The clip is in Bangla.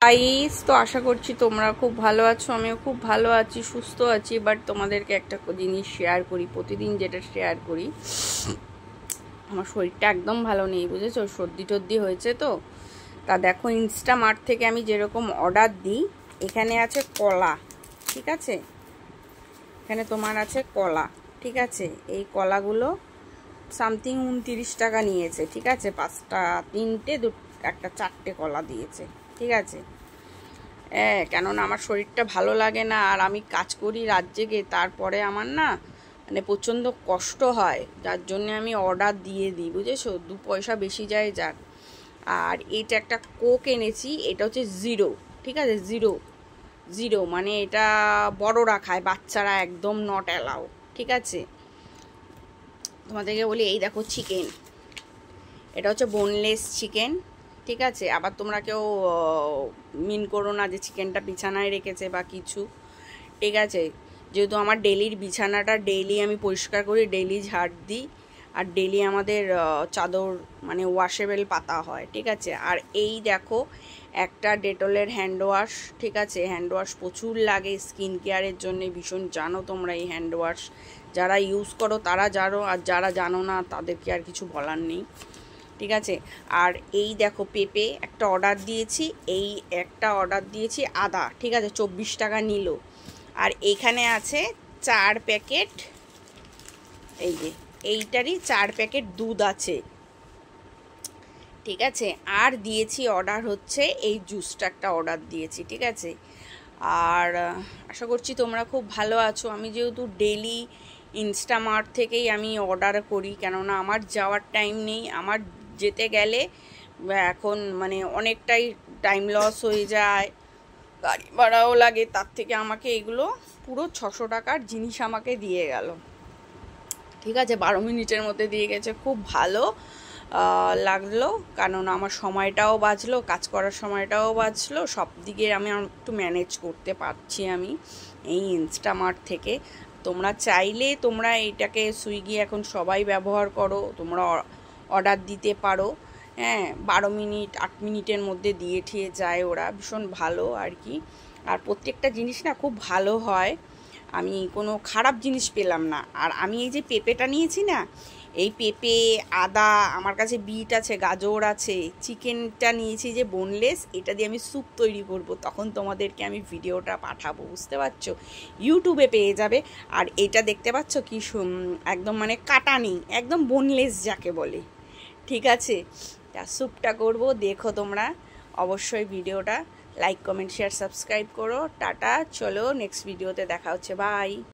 গাইস, তো আশা করছি তোমরা খুব ভালো আছো। আমিও খুব ভালো আছি, সুস্থ আছি। বাট তোমাদেরকে একটা জিনিস শেয়ার করি, প্রতিদিন যেটা শেয়ার করি, আমার শরীরটা একদম ভালো নেই, বুঝেছো? সর্দি টর্দি হয়েছে তো। তা দেখো, ইনস্টামার্ট থেকে আমি যেরকম অর্ডার দিই, এখানে আছে কলা, ঠিক আছে? এখানে তোমার আছে কলা, ঠিক আছে? এই কলাগুলো সামথিং 29 টাকা নিয়েছে, ঠিক আছে? 5টা, 3টে, একটা 4টে কলা দিয়েছে, ঠিক আছে? কেননা আমার শরীরটা ভালো লাগে না, আর আমি কাজ করি রাত জেগে, তারপরে আমার না মানে প্রচণ্ড কষ্ট হয়, যার জন্য আমি অর্ডার দিয়ে দিই, বুঝেছো? 2 পয়সা বেশি যায় যাক। আর এটা একটা কোক এনেছি, এটা হচ্ছে জিরো, ঠিক আছে? জিরো জিরো মানে এটা বড়রা খায়, বাচ্চারা একদম নট অ্যালাউ, ঠিক আছে? তোমাদেরকে বলি, এই দেখো চিকেন, এটা হচ্ছে বোনলেস চিকেন, ঠিক আছে? আবার তোমরা কেউ মিন করো না যে চিকেনটা বিছানায় রেখেছে বা কিছু, ঠিক আছে? যেহেতু আমার ডেলির বিছানাটা ডেইলি আমি পরিষ্কার করি, ডেইলি ঝাড় দিই, আর ডেইলি আমাদের চাদর মানে ওয়াশেবেল পাতা হয়, ঠিক আছে? আর এই দেখো একটা ডেটলের হ্যান্ড ওয়াশ, ঠিক আছে? হ্যান্ড ওয়াশ প্রচুর লাগে স্কিন কেয়ারের জন্য, ভীষণ জানো তোমরা এই হ্যান্ড ওয়াশ, যারা ইউজ করো তারা জানো, আর যারা জানো না তাদেরকে আর কিছু বলার নেই, ঠিক আছে? আর এই দেখো পেঁপে একটা অর্ডার দিয়েছি, এই একটা অর্ডার দিয়েছি আদা, ঠিক আছে? 24 টাকা নিল। আর এখানে আছে 4 প্যাকেট, এই যে এইটারই 4 প্যাকেট দুধ আছে, ঠিক আছে? আর দিয়েছি অর্ডার হচ্ছে এই জুসটা একটা অর্ডার দিয়েছি, ঠিক আছে? আর আশা করছি তোমরা খুব ভালো আছো। আমি যেহেতু ডেলি ইনস্টামার্ট থেকেই আমি অর্ডার করি, কেননা আমার যাওয়ার টাইম নেই, আমার যেতে গেলে এখন মানে অনেকটাই টাইম লস হয়ে যায়, গাড়ি ভাড়াও লাগে, তার থেকে আমাকে এগুলো পুরো 600 টাকার জিনিস আমাকে দিয়ে গেল, ঠিক আছে? 12 মিনিটের মধ্যে দিয়ে গেছে, খুব ভালো লাগলো, কারণ আমার সময়টাও বাঁচলো, কাজ করার সময়টাও বাঁচলো, সব দিকে আমি একটু ম্যানেজ করতে পারছি আমি এই ইনস্টামার্ট থেকে। তোমরা চাইলে তোমরা এটাকে, সুইগি এখন সবাই ব্যবহার করো, তোমরা অর্ডার দিতে পারো, হ্যাঁ? 12 মিনিট 8 মিনিটের মধ্যে দিয়ে ঠিয়ে যায় ওরা, ভীষণ ভালো আর কি। আর প্রত্যেকটা জিনিস না খুব ভালো হয়, আমি কোনো খারাপ জিনিস পেলাম না। আর আমি এই যে পেঁপেটা নিয়েছি না, এই পেঁপে, আদা, আমার কাছে বিট আছে, গাজর আছে, চিকেনটা নিয়েছি যে বোনলেস, এটা দিয়ে আমি স্যুপ তৈরি করব, তখন তোমাদেরকে আমি ভিডিওটা পাঠাবো, বুঝতে পারছো? ইউটিউবে পেয়ে যাবে। আর এটা দেখতে পাচ্ছ কি একদম মানে কাটা নেই, একদম বোনলেস যাকে বলে, ঠিক আছে? তা স্যুপটা করব, দেখো তোমরা অবশ্যই ভিডিওটা লাইক, কমেন্ট, শেয়ার, সাবস্ক্রাইব করো। টাটা, চলো নেক্সট ভিডিওতে দেখা হচ্ছে, বাই।